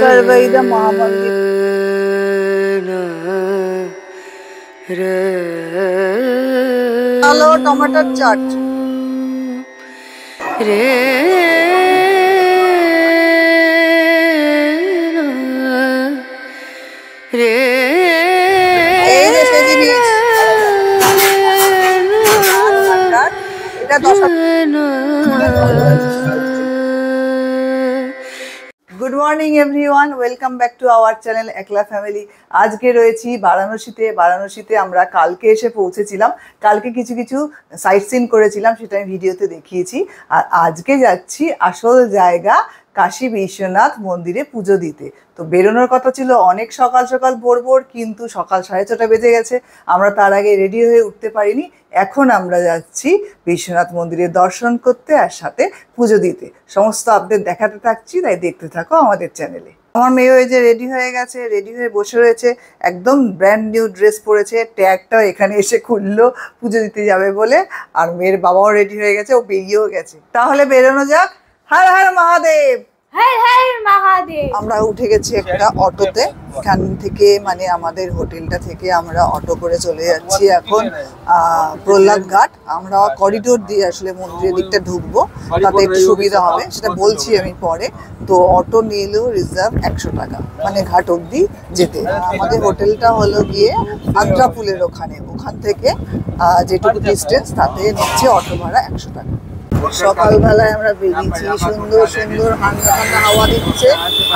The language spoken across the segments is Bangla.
सर्वैदा महामंदिर आलो टमाटर chaat good morning everyone welcome back to our channel एकला फैमिली। आज के रয়েছি বারাণসীতে আমরা কালকে এসে পৌঁছেছিলাম। কালকে কিছু কিছু সাইট সিন করেছিলাম, সেটা আমি ভিডিওতে দেখিয়েছি। আর আজকে যাচ্ছি আসল জায়গা কাশী বিশ্বনাথ মন্দিরে পুজো দিতে। তো বেরোনোর কথা ছিল অনেক সকাল সকাল ভোর, কিন্তু সকাল 6:30 বেজে গেছে, আমরা তার আগে রেডি হয়ে উঠতে পারিনি। এখন আমরা যাচ্ছি বিশ্বনাথ মন্দিরে দর্শন করতে আর সাথে পুজো দিতে। সমস্ত আপডেট দেখাতে থাকছি, তাই দেখতে থাকো আমাদের চ্যানেলে। আমার মেয়ে ওই যে রেডি হয়ে গেছে, রেডি হয়ে বসে রয়েছে, একদম ব্র্যান্ড নিউ ড্রেস পরেছে, ট্যাগটাও এখানে এসে খুললো পুজো দিতে যাবে বলে। আর মেয়ের বাবাও রেডি হয়ে গেছে, ও বেরিয়েও গেছে। তাহলে বেরোনো যাক। হর হর মহাদেব। হর হর মহাদেব। আমরা উঠে গেছি একটা অটোতে। এখান থেকে মানে আমাদের হোটেলটা থেকে আমরা অটো করে চলে যাচ্ছি এখন প্রহ্লাদ ঘাট। আমরা করিডোর দিয়ে আসলে মন্দিরের দিকটা ঢুকবো, তাতে একটু সুবিধা হবে, সেটা বলছি আমি পরে। তো অটো নিলেও রিজার্ভ 100 টাকা, মানে ঘাট অবধি যেতে। আমাদের হোটেলটা হলো গিয়ে আদ্রাপুলের ওখান থেকে যেটুকু ডিস্টেন্স তাতে নিচ্ছে অটো ভাড়া 100 টাকা। সকালবেলায় আমরা বেরিয়েছি, সুন্দর সুন্দর ঠান্ডা ঠান্ডা হাওয়া দিচ্ছে,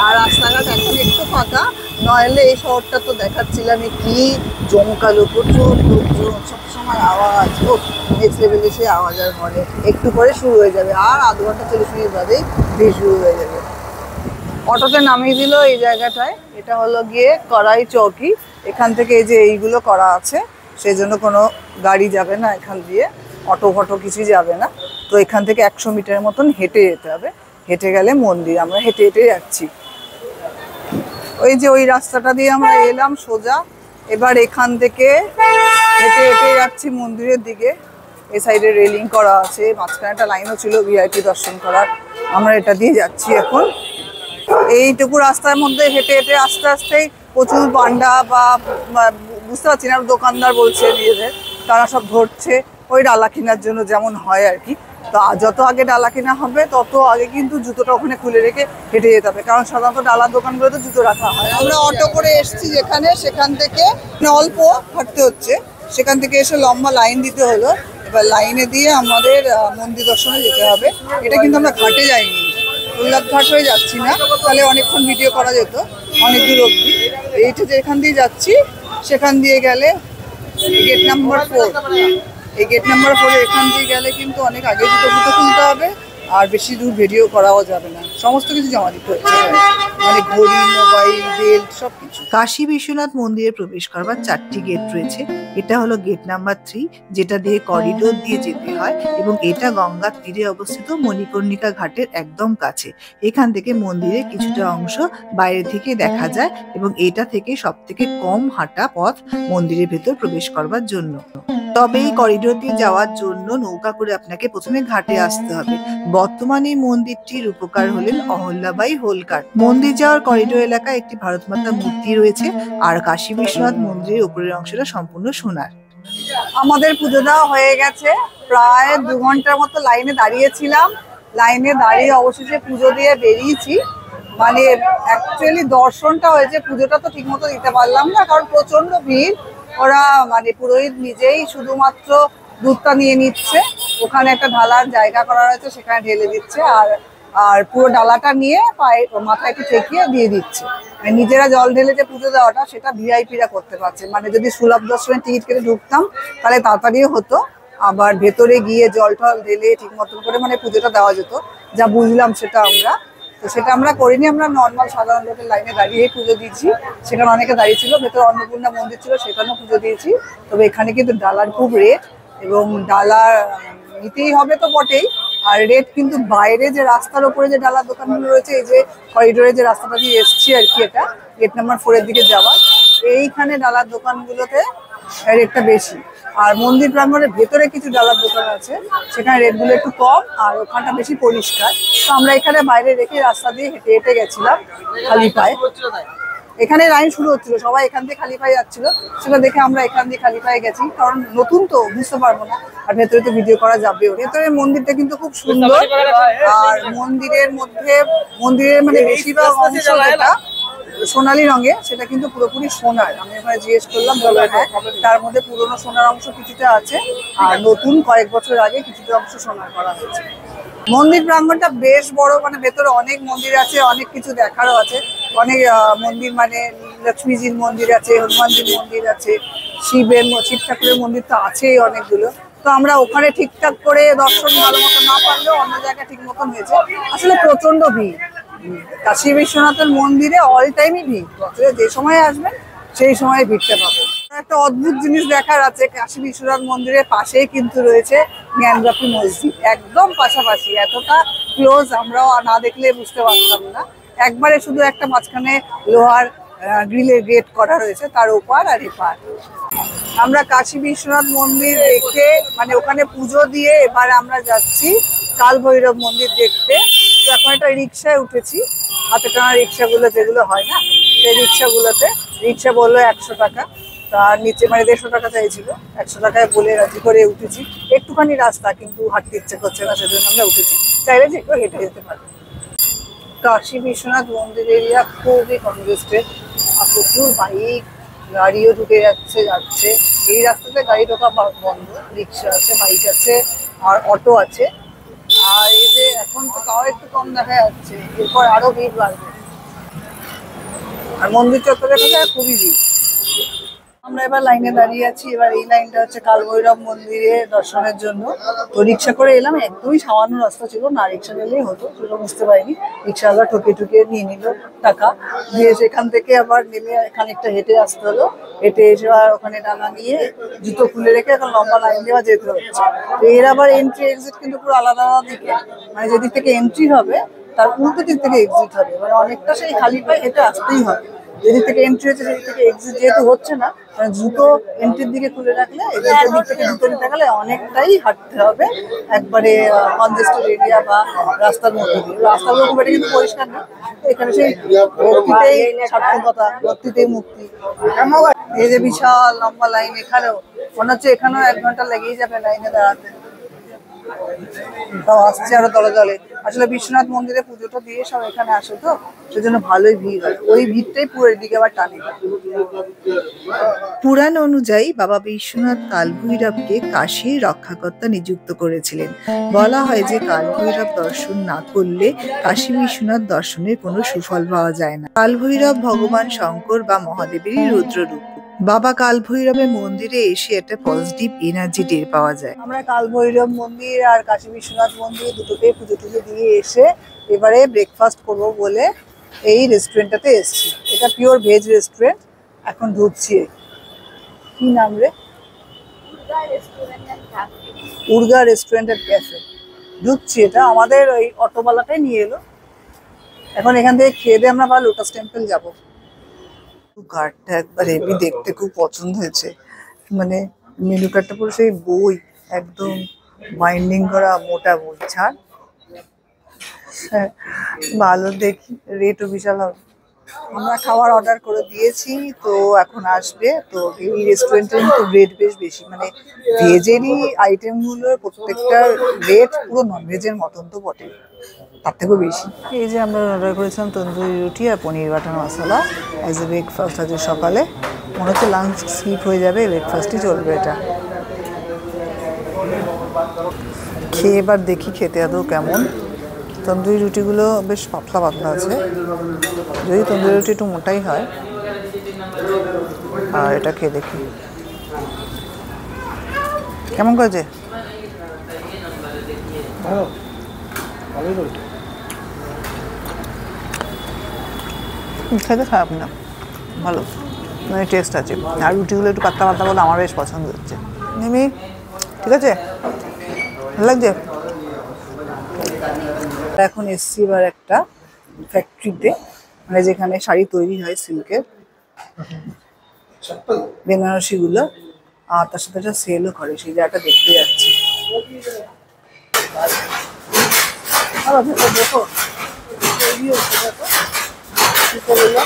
আর রাস্তাঘাট এখন একটু ফাঁকা, নইলে এই শহরটা তো দেখাচ্ছিলাম কি জমকালো, প্রচুর লোকজন, সবসময় আওয়াজ। ও নেক্সট লেভেলে সে আওয়াজ আর মনে একটু পরে শুরু হয়ে যাবে, আর আধ ঘন্টা 40 মিনিট বাদেই ভিড় শুরু হয়ে যাবে। অটোতে নামিয়ে দিল এই জায়গাটায়। এটা হলো গিয়ে কড়াই চৌকি। এখান থেকে এই যে এইগুলো করা আছে, সেই জন্য কোনো গাড়ি যাবে না এখান দিয়ে, অটো ফটো কিছুই যাবে না। তো এখান থেকে 100 মিটারের মতন হেঁটে যেতে হবে। হেঁটে গেলে মন্দির। আমরা হেঁটে হেঁটে যাচ্ছি, ওই যে ওই রাস্তাটা দিয়ে আমরা এলাম সোজা। এবার এখান থেকে হেঁটে হেঁটে যাচ্ছি মন্দিরের দিকে। এই সাইডে রেলিং করা আছে, মাঝখানে একটা লাইনও ছিল ভিআইপি দর্শন করার। আমরা এটা দিয়ে যাচ্ছি এখন। এইটুকু রাস্তার মধ্যে হেঁটে হেঁটে আস্তে আস্তেই প্রচুর পান্ডা বা বুঝতে পারছি না, দোকানদার বলছে নিজেদের, তারা সব ধরছে ওই ডালা কেনার জন্য, যেমন হয় আর কি। তো যত আগে ডালা কেনা হবে তত আগে কিন্তু জুতোটা ওখানে খুলে রেখে হেঁটে যেতে হবে, কারণ সাধারণত ডালার দোকানগুলোতে জুতো রাখা হয়। আমরা অটো করে এসেছি যেখানে, সেখান থেকে অল্প হাঁটতে হচ্ছে, সেখান থেকে এসে লম্বা লাইন দিতে হলো। এবার লাইনে দিয়ে আমাদের মন্দির দর্শনে যেতে হবে। এটা কিন্তু আমরা ঘাটে যাইনি, প্রহ্লাদ ঘাট হয়ে যাচ্ছি না, তাহলে অনেকক্ষণ ভিডিও করা যেত, অনেক দূর অবধি। এইটা যে এখান দিয়ে যাচ্ছি, সেখান দিয়ে গেলে গেট নাম্বার 4, এই গেট নাম্বার 4 এখান দিয়ে গেলে কিন্তু অনেক আগে জুতো খুলতে হবে, আর বেশি দূর ভিডিও করাও যাবে না, সমস্ত কিছু জমা দিতে হচ্ছে, মানে ঘড়ি, মোবাইল, বেল্ট সবকিছু। কাশী বিশ্বনাথ মন্দিরে প্রবেশ করবার 4টি গেট রয়েছে। এটা হলো গেট নাম্বার 3, যেটা দিয়ে করিডোর দিয়ে যেতে হয়, এবং এটা গঙ্গার তীরে অবস্থিত মণিকর্ণিকা ঘাটের একদম কাছে। এখান থেকে মন্দিরের কিছুটা অংশ বাইরে থেকে দেখা যায়, এবং এটা থেকে সব থেকে কম হাঁটা পথ মন্দিরের ভেতর প্রবেশ করবার জন্য। তবে এই করিডোর দিয়ে যাওয়ার জন্য নৌকা করে আপনাকে প্রথমে ঘাটে আসতে হবে। বর্তমানে এই মন্দিরটির রূপকার হলেন অহল্যাবাই হোলকার। মন্দির যাওয়ার করিডোর এলাকায় একটি ভারত মাতার মূর্তি রয়েছে, আর কাশী বিশ্বনাথ মন্দিরের উপরের অংশটা সম্পূর্ণ সোনার। আমাদের পুজো দেওয়া হয়ে গেছে, প্রায় 2 ঘন্টার মতো লাইনে দাঁড়িয়েছিলাম। লাইনে দাঁড়িয়ে অবশেষে পুজো দিয়ে বেরিয়েছি। মানে অ্যাকচুয়ালি দর্শনটা হয়েছে, পুজোটা তো ঠিক মতো দিতে পারলাম না, কারণ প্রচন্ড ভিড়। ওরা মানে পুরোহিত নিজেই শুধুমাত্র দুধটা নিয়ে নিচ্ছে, ওখানে একটা ঢালার জায়গা করা রয়েছে, সেখানে ঢেলে দিচ্ছে, আর পুরো ডালাটা নিয়ে পায়ে মাথায় একটু ঠেকিয়ে দিয়ে দিচ্ছে। মানে নিজেরা জল ঢেলে যে পুজো দেওয়াটা, সেটা ভিআইপিরা করতে পারছে। মানে যদি সুলভ দর্শনে টিকিট কেটে ঢুকতাম তাহলে তাড়াতাড়িও হতো, আবার ভেতরে গিয়ে জল টল ঢেলে ঠিক মতন করে মানে পুজোটা দেওয়া যেত, যা বুঝলাম সেটা আমরা। তো সেটা আমরা করিনি, আমরা নর্মাল সাধারণ লোকের লাইনে দাঁড়িয়ে পুজো দিয়েছি। সেখানে অনেকে দাঁড়িয়ে ছিল, ভেতরে অন্নপূর্ণা মন্দির ছিল, সেখানেও পুজো দিয়েছি। তবে এখানে কিন্তু ডালার খুব রেট, এবং ডালা নিতেই হবে তো বটেই, আর রেট কিন্তু বাইরে যে রাস্তার ওপরে যে ডালার দোকানগুলো রয়েছে, এই যে করিডোরে যে রাস্তাটা দিয়ে এসছি আর কি, এটা গেট নাম্বার 4 এর দিকে যাওয়ার, এইখানে ডালার দোকানগুলোতে রেটটা বেশি। আর মন্দির প্রাঙ্গণের ভেতরে কিছু ডালার দোকান আছে, সেখানে রেটগুলো একটু কম আর ওখানটা বেশি পরিষ্কার। তো আমরা এখানে বাইরে রেখে রাস্তা দিয়ে হেঁটে হেঁটে গেছিলাম খালি পায়ে। এখানে লাইন শুরু হচ্ছিল, সবাই এখান দিয়ে খালি পায়ে যাচ্ছিল, সেটা দেখে আমরা এখান দিয়ে খালি পায়ে গেছি, কারণ নতুন তো বুঝতে পারবো না। আর ভেতরে তো ভিডিও করা যাবেও। ভেতরের মন্দিরটা কিন্তু খুব সুন্দর। আর মন্দিরের মধ্যে মন্দিরের মানে বেশিরভাগ অংশ যেটা সোনালী রঙের, সেটা কিন্তু পুরোপুরি সোনার। আমি এখানে জিজ্ঞেস করলাম, বললো হ্যাঁ, তার মধ্যে পুরোনো সোনার অংশ কিছুটা আছে আর নতুন কয়েক বছর আগে কিছুটা অংশ সোনার করা হয়েছে। মন্দির প্রাঙ্গণটা বেশ বড়, মানে ভেতরে অনেক মন্দির আছে, অনেক কিছু দেখারও আছে। অনেক মন্দির, মানে লক্ষ্মীজির মন্দির আছে, হনুমানজির মন্দির আছে, শিব ঠাকুরের মন্দির তো আছেই অনেকগুলো। তো আমরা ওখানে ঠিকঠাক করে দর্শন ভালো মতো না পারলেও অন্য জায়গায় ঠিক মতন হয়েছে। আসলে প্রচন্ড ভিড় কাশী বিশ্বনাথের মন্দিরে, অল টাইমই ভিড়। যে সময় আসবেন সেই সময় ভিড়টা পাবেন। একটা অদ্ভুত জিনিস দেখার আছে, কাশী বিশ্বনাথ মন্দিরের পাশেই কিন্তু রয়েছে জ্ঞানব্যাপী মসজিদ, একদম পাশাপাশি। এতটা ক্লোজ আমরাও না দেখলে বুঝতে পারতাম না। একবারে শুধু একটা মাঝখানে লোহার গ্রিলের গেট করা রয়েছে, তার ওপার আর এপার। আমরা কাশী বিশ্বনাথ মন্দির দেখে, মানে ওখানে পুজো দিয়ে এবার আমরা যাচ্ছি কাল ভৈরব মন্দির দেখতে। তো এখন একটা রিক্সায় উঠেছি, হাতে টানা রিক্সাগুলো যেগুলো হয় না, সেই রিক্সাগুলোতে। রিক্সা বললো 100 টাকা, তার নিচে মানে 150 টাকা চাইছিল, 100 টাকায় বলে রাজি করে উঠেছি। একটুখানি রাস্তা, কিন্তু হাঁটতে ইচ্ছে করছে না, সেজন্য আমরা উঠেছি। চাইলে যে কেউ হেঁটে যেতে পারে। কাশী বিশ্বনাথ মন্দির এরিয়া খুবই কনজেস্টেড, আর প্রচুর বাইক গাড়িও ঢুকে যাচ্ছে। এই রাস্তাতে গাড়ি ঢোকা বন্ধ, রিক্সা আছে, বাইক আছে আর অটো আছে। আর এই যে এখন তো তাও একটু কম দেখা যাচ্ছে, এরপর আরো ভিড় বাড়বে। আর মন্দির চত্বরে খুবই ভিড়। আমরা এবার লাইনে দাঁড়িয়ে আছি। এবার এই লাইনটা হচ্ছে কাল ভৈরব মন্দিরে দর্শনের জন্য। তো রিক্সা করে এলাম, একদমই সামান্য রাস্তা ছিল, না রিক্সা নিলেই হতো, সেটা বুঝতে পারিনি। রিক্সাওয়ালা ঠকে নিয়ে নিল টাকা দিয়ে। সেখান থেকে আবার নেমে খানিকটা হেঁটে আসতে হলো। হেঁটে এসে আর ওখানে টাকা নিয়ে জুতো খুলে রেখে এখন লম্বা লাইন দেওয়া যেতে হচ্ছে। তো এর আবার এন্ট্রি এক্সিট কিন্তু পুরো আলাদা আলাদা দিকে, মানে যেদিক থেকে এন্ট্রি হবে তার উল্টো দিক থেকে এক্সিট হবে, মানে অনেকটা সেই খালি পায়ে হেঁটে আসতেই হবে। যেদিক থেকে এন্ট্রি হচ্ছে সেদিক থেকে এক্সিট যেহেতু হচ্ছে না, মানে জুতো এন্ট্রির দিকে খুলে রাখলে এক্সিটের দিক থেকে জুতো নিতে গেলে অনেকটাই হাঁটতে হবে, একবারে কনজেস্টেড এরিয়া বা রাস্তার মধ্যে দিয়ে। রাস্তাগুলো খুব একটা কিন্তু পরিষ্কার না, এখানে সেই ভক্তিতেই সার্থকতা, ভক্তিতেই মুক্তি। এই যে বিশাল লম্বা লাইন, এখানেও মনে হচ্ছে এখানেও 1 ঘন্টা লেগেই যাবে লাইনে দাঁড়াতে। তাও আসছে আরো দলে দলে। আসলে বিশ্বনাথ মন্দিরে পুজোটা দিয়ে সব এখানে আসে, তো সেজন্য ভালোই ভিড় হয়। ওই ভিড়টাই পুরো এদিকে আবার টানে। পুরাণ অনুযায়ী বাবা বিশ্বনাথ কালভৈরবকে কাশীর রক্ষাকর্তা নিযুক্ত করেছিলেন। বলা হয় যে কালভৈরব দর্শন না করলে কাশী বিশ্বনাথ দর্শনের কোনো সুফল পাওয়া যায় না। কালভৈরব ভগবান শঙ্কর বা মহাদেবেরই রুদ্ররূপ। বাবা কালভৈরবের মন্দিরে এসে একটা পজিটিভ এনার্জি টের পাওয়া যায়। আমরা কাল ভৈরব মন্দির আর কাশী বিশ্বনাথ মন্দির দুটোতেই পুজো টুজো দিয়ে এসে এবারে ব্রেকফাস্ট করবো বলে এই রেস্টুরেন্টটাতে এসেছি। এটা পিওর ভেজ রেস্টুরেন্ট। এখন ঢুকছি। কি নাম রে? উর্গা রেস্টুরেন্ট এন্ড ক্যাফে। ঢুকছি, এটা আমাদের ওই অটোওয়ালাটাই নিয়ে এলো। এখন এখান থেকে খেয়ে দিয়ে আমরা আবার লোটাস টেম্পল যাবো। কার্ডটা একবার হেভি, দেখতে খুব পছন্দ হয়েছে। মানে মেনু কার্ডটা পুরো সেই বই, একদম বাইন্ডিং করা মোটা বই। ছাড়, ভালো, দেখি রেটও বিশাল হবে। আমরা খাবার অর্ডার করে দিয়েছি, তো এখন আসবে। তো এই রেস্টুরেন্টে কিন্তু রেট বেশ বেশি, মানে ভেজেরই আইটেমগুলোর প্রত্যেকটার রেট পুরো ননভেজের মতন তো বটে, তার থেকেও বেশি। এই যে আমরা অর্ডার করেছিলাম তন্দুরি রুটি আর paneer butter masala as a breakfast আছে সকালে। মনে হচ্ছে লাঞ্চ স্কিপ হয়ে যাবে, ব্রেকফাস্টই চলবে এটা। খেয়ে এবার দেখি খেতে আদৌ কেমন। তন্দুরি রুটিগুলো বেশ পাতলা পাতলা আছে, যদি তন্দুরি রুটি একটু মোটাই হয়। আর এটা খেয়ে দেখি কেমন করেছে। খেতে খারাপ না, ভালো, মানে টেস্ট আছে। আর রুটিগুলো একটু পাতলা পাতলা বলে আমার বেশ পছন্দ হচ্ছে। নিমি, ঠিক আছে, ভালো লাগছে। এখন এসছি এবার একটা ফ্যাক্টরিতে, মানে যেখানে শাড়ি তৈরি হয় সিল্কের, বেনারসিগুলো। আর তার সাথে একটা সেলও করে, সেই জায়গাটা দেখতে যাচ্ছি। দেখো তৈরি হচ্ছে, দেখো জুতোগুলো।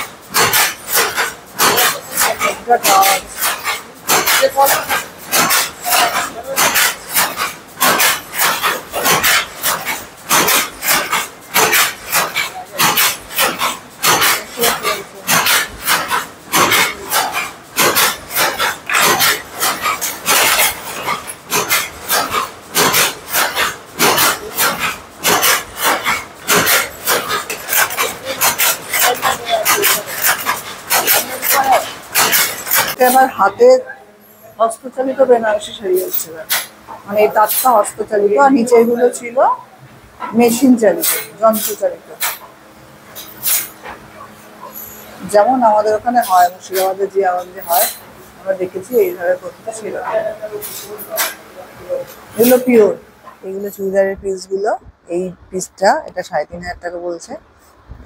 আমার হাতে হস্তচালিত বেনারসি শাড়ি হচ্ছে, মানে এই তাঁতটা হস্তচালিত, আর নিচে গুলো ছিল মেশিন চালিত, যন্ত্র চালিত, যেমন আমাদের ওখানে হয়, মুর্শিদাবাদে যে আমাদের হয় আমরা দেখেছি এইভাবে করতে ছিল। এগুলো পিওর, এগুলো চুড়িদারের পিসগুলো। এই পিসটা এটা ৩৫০০ টাকা বলছে।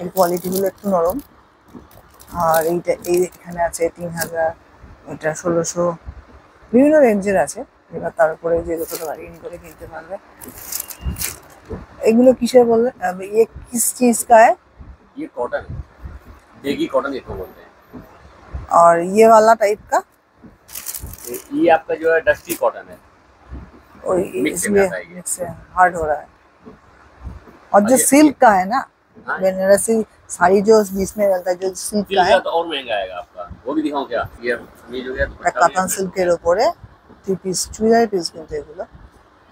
এর কোয়ালিটিগুলো একটু নরম। আর এইটা এখানে আছে ৩০০০, এটা ১৬০০, বিভিন্ন রেঞ্জের আছে। এবার তার উপরে যে যতটা বার্গেনিং করে কিনতে পারবে। এগুলো কিসের বললে, ये किस चीज का है? ये कॉटन, देगी कॉटन इसको बोलते हैं। और ये वाला टाइप का? ये आपका जो है डस्टी कॉटन है, और मिक्स इसलिए में आता है ये। मिक्स हार्ड हो रहा है। और जो सिल्क का है ना, हाँ? बनारसी साड़ी जो जिसमें रहता है, जो सिल्क का है, तो और महंगा आएगा आपका, वो भी दिखाऊं क्या? ये जो है কাতান সিল্কের উপরে 3 পিস চুড়িদারের পিস, কিন্তু এগুলো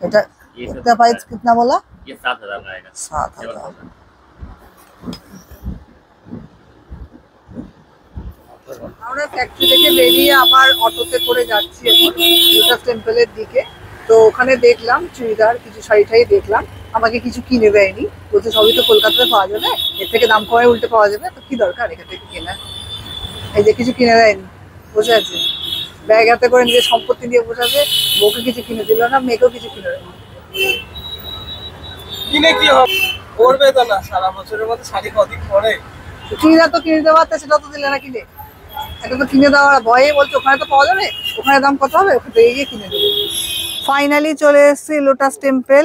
এটা इसका प्राइस कितना बोला? ये 7,000 का आएगा। 7,000। আমরা ফ্যাক্টরি থেকে বেরিয়ে আবার অটোতে করে যাচ্ছি এখন লোটাস টেম্পলের দিকে। তো ওখানে দেখলাম চুড়িদার, কিছু শাড়ি ঠাড়ি দেখলাম। আমাকে কিছু কিনে দেয়নি, বলছে সবই তো কলকাতাতে পাওয়া যাবে, এর থেকে দাম কমে উল্টে পাওয়া যাবে, তো কি দরকার এখান থেকে কেনা। এই যে কিছু কিনে দেয়নি, বসে আছে ব্যাগ হাতে করে, নিজের সম্পত্তি দিয়ে বসে আছে। বউকে কিছু কিনে দিল না, মেয়েকেও কিছু কিনে দেয়নি। কিনে কি হবে, পড়বে তো না, সারা বছরের মধ্যে শাড়ি কদিন পরে। চুড়িদার তো কিনে দেওয়া, সেটা তো দিলে না কিনে। এটা তো কিনে দেওয়ার ভয়ে বলছে ওখানে তো পাওয়া যাবে, ওখানে দাম কত হবে, ওখান থেকে গিয়ে কিনে দেবে। ফাইনালি চলে এসেছি লোটাস টেম্পল,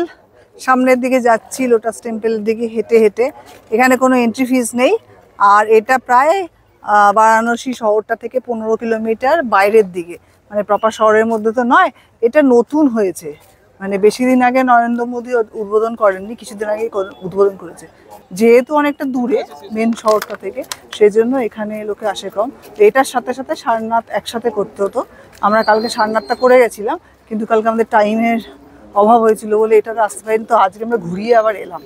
সামনের দিকে যাচ্ছি লোটাস টেম্পলের দিকে হেঁটে হেঁটে। এখানে কোনো এন্ট্রি ফিস নেই, আর এটা প্রায় বারাণসী শহরটা থেকে 15 কিলোমিটার বাইরের দিকে, মানে প্রপার শহরের মধ্যে তো নয়। এটা নতুন হয়েছে, মানে বেশি দিন আগে নরেন্দ্র মোদী উদ্বোধন করেননি, কিছুদিন আগে উদ্বোধন করেছে। যেহেতু অনেকটা দূরে মেন শহরটা থেকে, সেজন্য এখানে লোকে আসে কম। এটার সাথে সাথে সারনাথ একসাথে করতে হতো। আমরা কালকে সারনাথটা করে গেছিলাম, কিন্তু কালকে আমাদের টাইমের অভাব হয়েছিল বলে এটা আসতে পারিনি। তো আজকে আমরা ঘুরিয়ে আবার এলাম।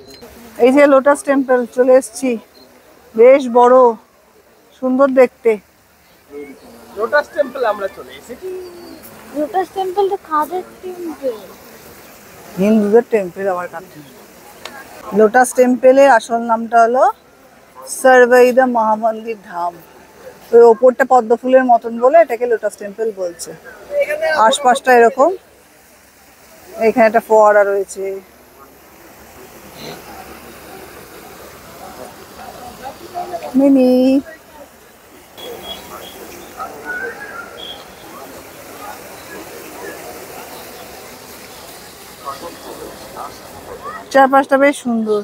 এই যে লোটাস টেম্পল চলে এসেছি, বেশ বড়, সুন্দর দেখতে। লোটাস টেম্পল আমরা চলে এসেছি। লোটাস টেম্পল তো কাদের টেম্পল? হিন্দুদের টেম্পল আমার কাছে। লোটাস টেম্পলের আসল নামটা হলো সর্বৈদা মহামন্দির ধাম। ওই ওপরটা পদ্ম ফুলের মতন বলে এটাকে লোটাস টেম্পল বলছে। আশপাশটা এরকম, এখানে একটা ফোয়ারা রয়েছে। মিনি চারপাশটা বেশ সুন্দর।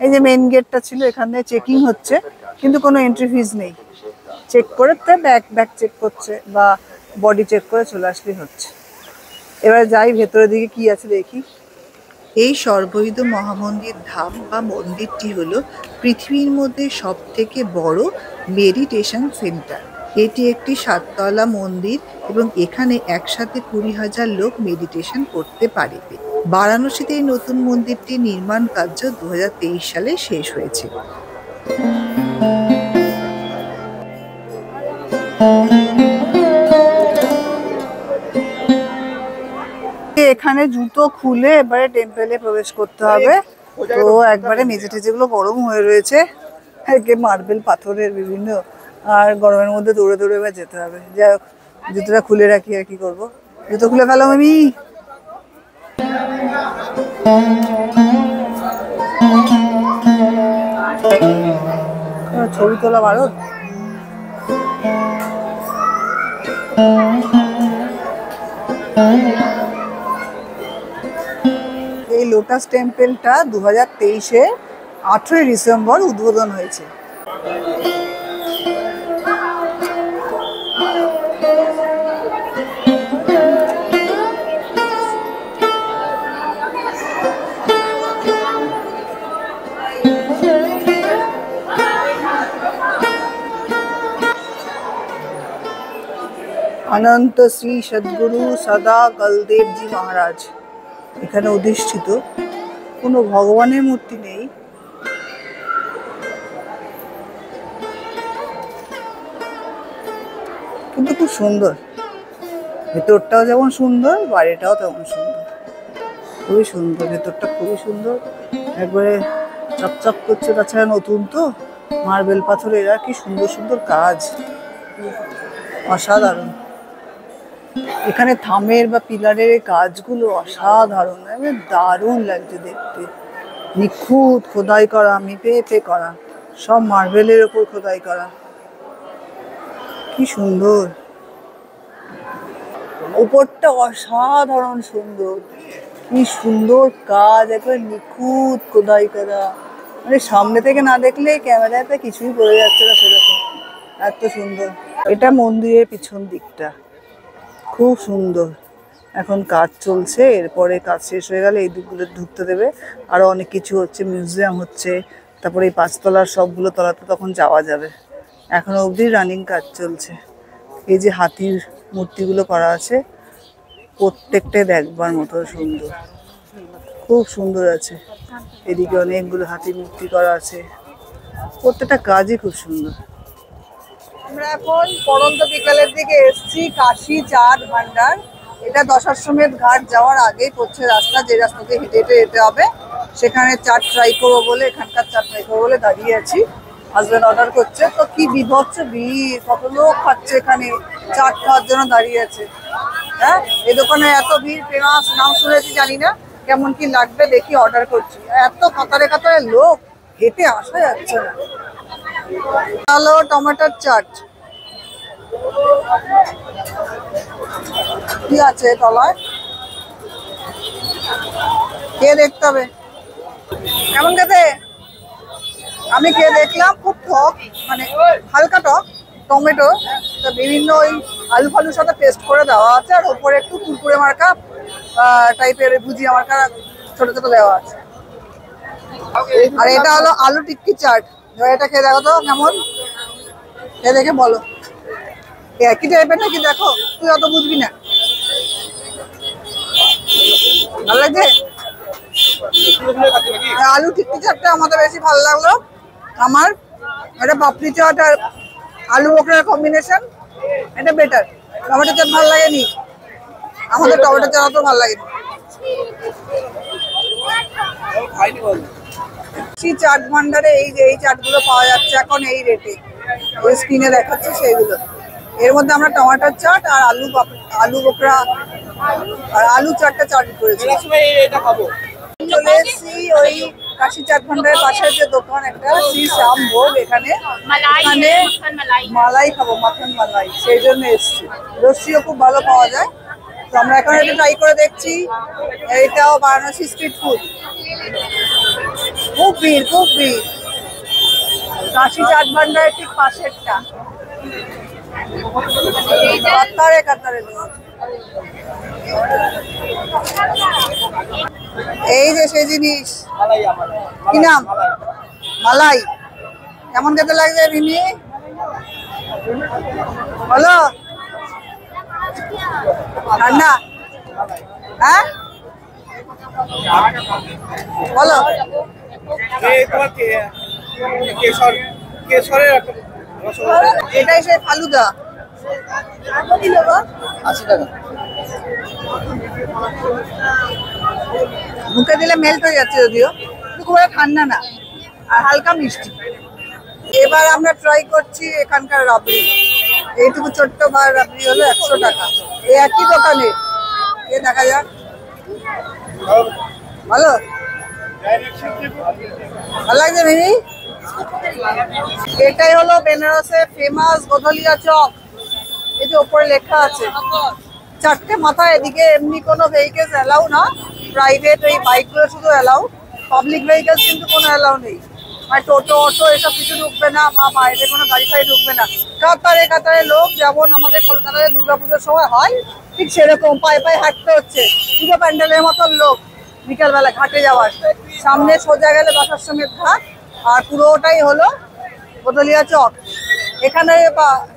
এই যে মেন গেটটা ছিল, এখানে চেকিং হচ্ছে, কিন্তু কোনো এন্ট্রি ফিজ নেই। চেক করে ব্যাগ চেক করছে বা বডি চেক করে চলে আসলেই হচ্ছে। এবার যাই ভেতরের দিকে কি আছে দেখি। এই সর্বৈদ মহামন্দির ধাম বা মন্দিরটি হলো পৃথিবীর মধ্যে সবথেকে বড় মেডিটেশন সেন্টার। এটি একটি 7 তলা মন্দির এবং এখানে একসাথে 20,000 লোক মেডিটেশন করতে পারে। বারাণসীতে এই নতুন মন্দিরটির নির্মাণ কার্য 2023 সালে শেষ হয়েছে। এখানে জুতো খুলে এবারে টেম্পলে প্রবেশ করতে হবে। তো একবারে মেঝে টেঝেগুলো গরম হয়ে রয়েছে, মার্বেল পাথরের বিভিন্ন, আর গরমের মধ্যে দৌড়ে দৌড়ে এবার যেতে হবে। যাই হোক, জুতোটা খুলে রাখি, আর কি করবো। জুতো খুলে ফেলো আমি। ছবি তোলা ভারত। এই লোটাস টেম্পলটা 2023-এ 8ই ডিসেম্বর উদ্বোধন হয়েছে। অনন্ত শ্রী সদ্গুরু সদা কলদেবজি মহারাজ এখানে অধিষ্ঠিত। কোনো ভগবানের মূর্তি নেই, কিন্তু খুব সুন্দর। ভেতরটাও যেমন সুন্দর, বাইরেটাও তেমন সুন্দর, খুবই সুন্দর। ভেতরটা খুবই সুন্দর, একবারে চকচক করছে। তাছাড়া নতুন তো, মার্বেল পাথরে এরা কি সুন্দর সুন্দর কাজ, অসাধারণ। এখানে থামের বা পিলারের কাজগুলো অসাধারণ, দারুণ লাগছে দেখতে। নিখুঁত খোদাই করা, মেপে করা, সব মার্বেলের ওপর খোদাই করা, কি সুন্দর। উপরটা অসাধারণ সুন্দর, কি সুন্দর কাজ, একবার নিখুঁত খোদাই করা। মানে সামনে থেকে না দেখলে ক্যামেরাতে কিছুই বোঝা যাচ্ছে না সেরকম, এত সুন্দর। এটা মন্দিরের পিছন দিকটা, খুব সুন্দর। এখন কাজ চলছে, এরপরে কাজ শেষ হয়ে গেলে এই দিকগুলো ঢুকতে দেবে। আরো অনেক কিছু হচ্ছে, মিউজিয়াম হচ্ছে, তারপরে এই 5 তলার সবগুলো তলাতে তখন যাওয়া যাবে। এখনো অবধি রানিং কাজ চলছে। এই যে হাতির মূর্তিগুলো করা আছে, প্রত্যেকটাই দেখবার মতো সুন্দর, খুব সুন্দর আছে। এদিকে অনেকগুলো হাতির মূর্তি করা আছে, প্রত্যেকটা কাজই খুব সুন্দর। আমরা এখন পড়ন্ত বিকালের দিকে এসেছি কাশী চাট ভান্ডার। এটা দশাশ্বমেধ ঘাট যাওয়ার আগেই পড়ছে রাস্তা, যে রাস্তা দিয়ে হেঁটে হেঁটে যেতে হবে। সেখানে চাট ট্রাই করবো বলে, এখানকার চাট ট্রাই করবো বলে দাঁড়িয়ে আছি। হাজবেন্ড অর্ডার করছে, তো কি বিভৎস ভিড়, কত লোক খাচ্ছে এখানে, চাট খাওয়ার জন্য দাঁড়িয়ে আছে। হ্যাঁ, এই দোকানে এত ভিড়, ফেমাস, নাম শুনেছি, জানি না কেমন কি লাগবে, দেখি অর্ডার করছি। এত কাতারে কাতারে লোক, হেঁটে আসা যাচ্ছে না। হ্যালো, টমেটোর চাট কি আছে তলায়, কে দেখতে হবে কেমন খেতে। আমি খেয়ে দেখলাম, খুব টক, মানে হালকা টক টমেটো, তো বিভিন্ন ওই আলু ফালুর সাথে পেস্ট করে দেওয়া আছে, আর ওপরে একটু কুরকুরে মার্কা টাইপের ভুজিয়া মার্কা ছোট ছোট দেওয়া আছে। আর এটা হলো আলু টিক্কি চাট। এটা খেয়ে দেখো তো কেমন, খেয়ে দেখে বলো একই টাইপের নাকি। দেখো, তুই অত বুঝবি না। ভালো লাগছে আলু টিক্কি চাটটা, আমাদের বেশি ভালো লাগলো। আমার এটা পাপড়ি চাট আর আলু বোখরার কম্বিনেশন, এটা বেটার। টমেটো চাট ভালো লাগেনি আমাদের, টমেটো চাট অত ভালো লাগেনি। চাট ভান্ডারে এই চাটগুলো পাওয়া যাচ্ছে এখন এই রেটে, ওই স্ক্রিনে দেখাচ্ছে সেইগুলো। এর মধ্যে আমরা টমেটোর চাট আর আলু বোখরা আর আলু চাটটা চাট করেছি। চলে এসেছি ওই কাশী চাট ভান্ডারের পাশের যে দোকান, একটা শ্রী শ্যাম ভোগ, এখানে মালাই খাবো, মাখন মালাই, সেই জন্য এসেছি। লস্যিও খুব ভালো পাওয়া যায়, তো আমরা এখন এটা ট্রাই করে দেখছি। এইটাও বারাণসী স্ট্রিট ফুড, খুব ভিড়, খুব ভিড়। কাশী চাট ভান্ডারের ঠিক পাশেরটা, কাতারে কাতারে লোক। এই যে সেই জিনিস, কি নাম, মালাই। কেমন খেতে লাগছে মিমি, বলো। ঠান্ডা, হ্যাঁ বলো। এটাই সেই ফালুদা, 80 টাকা। মুখে দিলে মেল্ট হয়ে যাচ্ছে, যদিও খুব ঠান্ডা না, আর হালকা মিষ্টি। এবার আমরা ট্রাই করছি এখানকার রাবড়ি। এইটুকু ছোট্ট বার রাবড়ি হলো 100 টাকা, এই একই দোকানে। এ দেখা যাক, ভালো ভালো লাগছে মিমি। এটাই হলো বেনারসের ফেমাস গোধলিয়া চপ, এই যে উপরে লেখা আছে চারটে মাথা এদিকে এমনি কোনো ভেহিকেলস অ্যালাউ না, প্রাইভেট ওই বাইকগুলো শুধু অ্যালাউ, পাবলিক ভেহিকেলস কিন্তু কোনো অ্যালাউ নেই। মানে টোটো অটো এসব কিছু ঢুকবে না, বা বাইরে কোনো গাড়ি ফাড়ি ঢুকবে না। কাতারে কাতারে লোক, যেমন আমাদের কলকাতায় দুর্গাপুজোর সময় হয় ঠিক সেরকম পায়ে পায়ে হাঁটতে হচ্ছে, পুজো প্যান্ডেলের মতন লোক বিকালবেলা ঘাটে যাওয়ার। সামনে সোজা গেলে দশাশ্বমেধ ঘাট, আর পুরোটাই হলো বদলিয়া চক। এখানে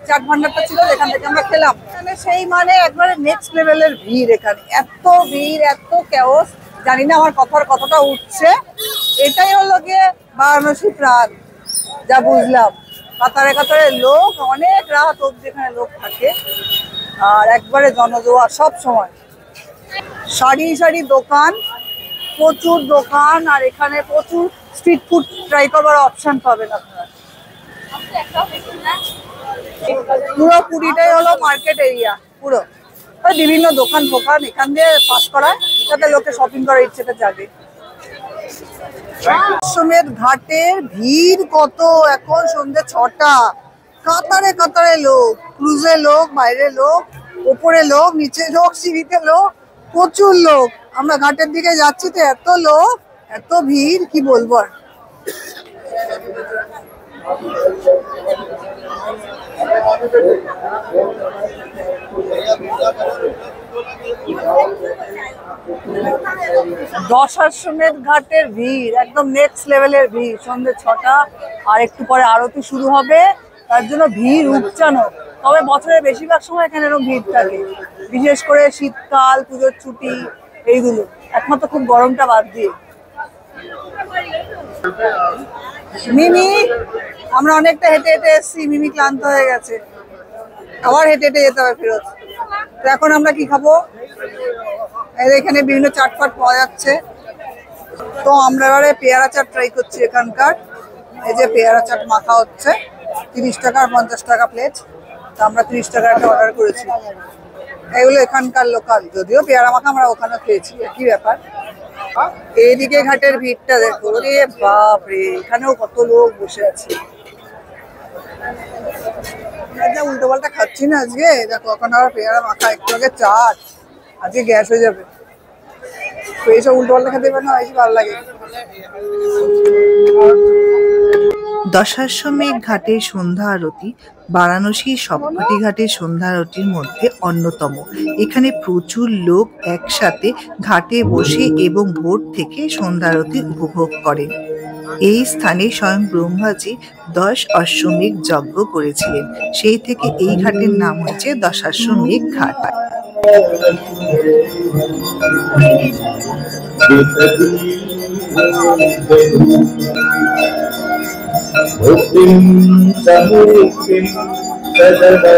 চাট ভান্ডারটা ছিল, এখান থেকে আমরা খেলাম। এখানে সেই মানে একবারে নেক্সট লেভেলের ভিড়, এখানে এত ভিড়, এত ক্যাওস, জানি না আমার কথার কতটা উঠছে। এটাই হলো গিয়ে বারাণসী প্রাণ, যা বুঝলাম। কাতারে কাতারে লোক, অনেক রাত অব্দি এখানে লোক থাকে, আর একবারে জনজোয়ার সব সময়। সারি সারি দোকান, প্রচুর দোকান, আর এখানে প্রচুর স্ট্রিট ফুড ট্রাই করবার অপশন পাবেন আপনারা। পুরো পুরীটাই হলো মার্কেট এরিয়া, পুরো বিভিন্ন দোকান ফোকান এখান দিয়ে পাস করায়, যাতে লোকে শপিং করার ইচ্ছেটা জাগে। দশাশ্বমেধ ঘাটের ভিড় কত, এখন সন্ধ্যে 6টা, কাতারে কাতারে লোক, ক্রুজে লোক, বাইরে লোক, ওপরে লোক, নিচে লোক, সিঁড়িতে লোক, প্রচুর লোক। আমরা ঘাটের দিকে যাচ্ছি তো এত লোক, এত ভিড়, কি বলবো আর। দশাশ্বমেধ ঘাটের ভিড় একদম নেক্সট লেভেলের ভিড়। সন্ধ্যে 6টা, আর একটু পরে আরতি শুরু হবে, তার জন্য ভিড় উপচানো। তবে বছরের বেশিরভাগ সময় এখানে এরকম ভিড় থাকে, বিশেষ করে শীতকাল, পুজোর ছুটি, এইগুলো, একমাত্র খুব গরমটা বাদ দিয়ে। মিমি, আমরা অনেকটা হেঁটে হেঁটে এসেছি, মিমি ক্লান্ত হয়ে গেছে, আবার হেঁটে হেঁটে যেতে হবে ফেরত। তো এখন আমরা কি খাবো? এখানে বিভিন্ন চাট ফাট পাওয়া যাচ্ছে, তো আমরা এবারে পেয়ারা চাট ট্রাই করছি এখানকার। এই যে পেয়ারা চাট মাখা হচ্ছে, 30 টাকা আর 50 টাকা প্লেট। তো আমরা 30 টাকা একটা অর্ডার করেছি। এগুলো এখানকার লোকাল, যদিও পেয়ারা মাখা আমরা ওখানে খেয়েছি, একই ব্যাপার। এইদিকে ঘাটের ভিড়টা দেখো, রে বাপ রে, এখানেও কত লোক বসে আছে। উল্টো পাল্টা খাচ্ছি না আজকে, দেখো এখন আবার পেয়ারা মাখা, একটু আগে চাট, আজকে গ্যাস হয়ে যাবে। তো এইসব উল্টো পাল্টা খেতে পারে না, বেশি ভালো লাগে। দশাশ্বমেধ ঘাটের সন্ধ্যা আরতি বারাণসীর সবকটি ঘাটের সন্ধ্যা আরতির মধ্যে অন্যতম। এখানে প্রচুর লোক একসাথে ঘাটে বসে এবং ভোর থেকে সন্ধ্যা আরতি উপভোগ করেন। এই স্থানে স্বয়ং ব্রহ্মাজি 10 অশ্বমেধ যজ্ঞ করেছিলেন, সেই থেকে এই ঘাটের নাম হচ্ছে দশাশ্বমেধ ঘাট। ভক্তিম সমুক্তিম সদা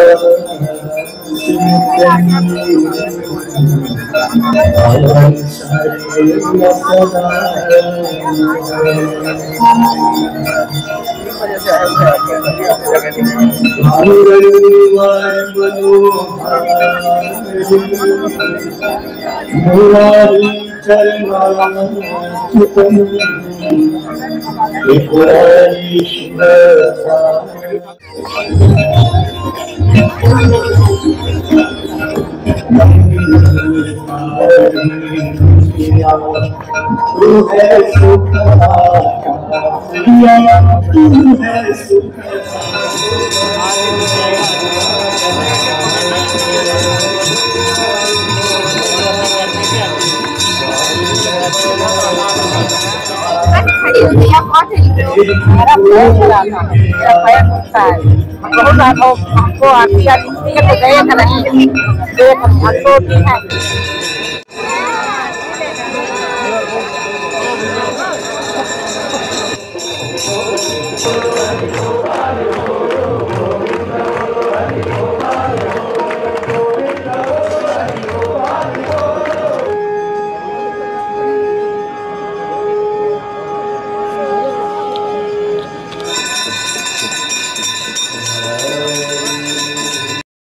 Era pouco lá, não. Era para contar. Aku arti kan budaya kan dia kan aku pihak.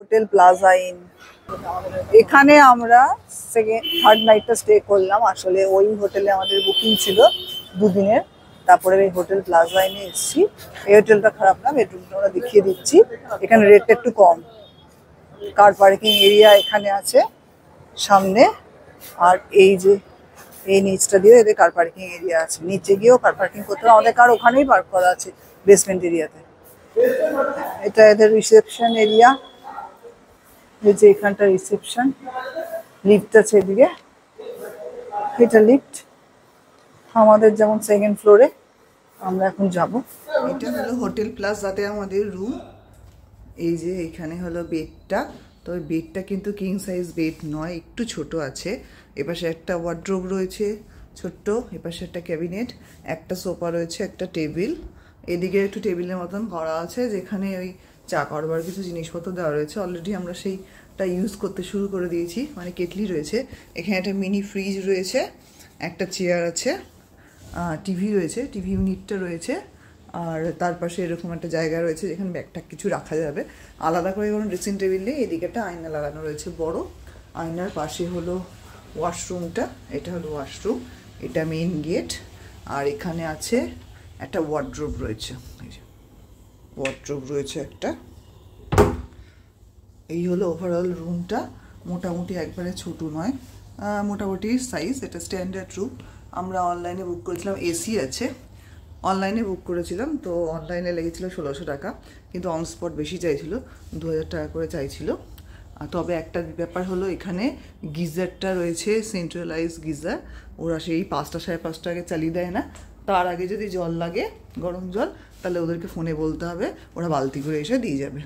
Hotel plaza in, এখানে আমরা থার্ড নাইটটা স্টে করলাম। আসলে ওই হোটেলে আমাদের বুকিং ছিল 2 দিনের, তারপরে এই হোটেল প্লাজা ইনে এসেছি। এই হোটেলটা খারাপ না, বেডরুমটা আমরা দেখিয়ে দিচ্ছি। এখানে রেটটা একটু কম, কার পার্কিং এরিয়া এখানে আছে, সামনে। আর এই যে এই নিচটা দিয়ে এদের কার পার্কিং এরিয়া আছে, নিচে গিয়েও কার পার্কিং করতে হবে, আমাদের কার ওখানেই পার্ক করা আছে বেসমেন্ট এরিয়াতে। এটা এদের রিসেপশন এরিয়া, এই যে এখানটা রিসেপশন, লিফট আছে এদিকে, এটা লিফট আমাদের যেমন সেকেন্ড ফ্লোরে, আমরা এখন যাব। এটা হলো হোটেল প্লাস যাতে আমাদের রুম। এই যে এখানে হলো বেডটা, তবে বেডটা কিন্তু কিং সাইজ বেড নয়, একটু ছোট আছে। এপাশে একটা ওয়ার্ড্রোব রয়েছে ছোট্ট, এপাশে একটা ক্যাবিনেট, একটা সোফা রয়েছে, একটা টেবিল, এদিকে একটু টেবিলের মতন করা আছে যেখানে ওই চা করবার কিছু জিনিসপত্র দেওয়া রয়েছে। অলরেডি আমরা সেইটা ইউজ করতে শুরু করে দিয়েছি, মানে কেটলি রয়েছে, এখানে একটা মিনি ফ্রিজ রয়েছে, একটা চেয়ার আছে, টিভি রয়েছে, টিভি ইউনিটটা রয়েছে, আর তার পাশে এরকম একটা জায়গা রয়েছে যেখানে ব্যাগটা কিছু রাখা যাবে। আলাদা করে কোনো ড্রেসিং টেবিল নেই। এদিকে একটা আয়না লাগানো রয়েছে বড়, আয়নার পাশে হলো ওয়াশরুমটা, এটা হলো ওয়াশরুম, এটা মেইন গেট। আর এখানে আছে একটা ওয়ার্ড্রোব রয়েছে, ওয়ার্ড্রোব রয়েছে একটা। এই হলো ওভারঅল রুমটা, মোটামুটি একবারে ছোট নয়, মোটামুটি সাইজ। এটা স্ট্যান্ডার্ড রুম। আমরা অনলাইনে বুক করেছিলাম, এসি আছে, অনলাইনে বুক করেছিলাম, তো অনলাইনে লেগেছিল 1600 টাকা, কিন্তু অন স্পট বেশি চাইছিল, 2000 টাকা করে চাইছিল। তবে একটা ব্যাপার হলো এখানে গিজারটা রয়েছে, সেন্ট্রালাইজ গিজার, ওরা সেই 5টা 5:30 আগে চালিয়ে দেয় না, তার আগে যদি জল লাগে গরম জল তাহলে ওদেরকে ফোনে বলতে হবে, ওরা বালতি করে এসে দিয়ে যাবে।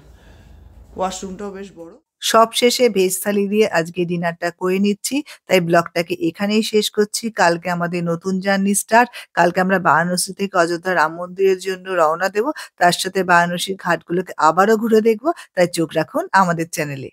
ওয়াশরুমটাও বেশ বড়। সব শেষে ভেজ থালি দিয়ে আজকে ডিনারটা করে নিচ্ছি, তাই ব্লগটাকে এখানেই শেষ করছি। কালকে আমাদের নতুন জার্নি স্টার্ট। কালকে আমরা বারাণসী থেকে অযোধ্যা রাম মন্দিরের জন্য রওনা দেব, তার সাথে বারাণসীর ঘাটগুলোকে আবারও ঘুরে দেখবো, তাই চোখ রাখুন আমাদের চ্যানেলে।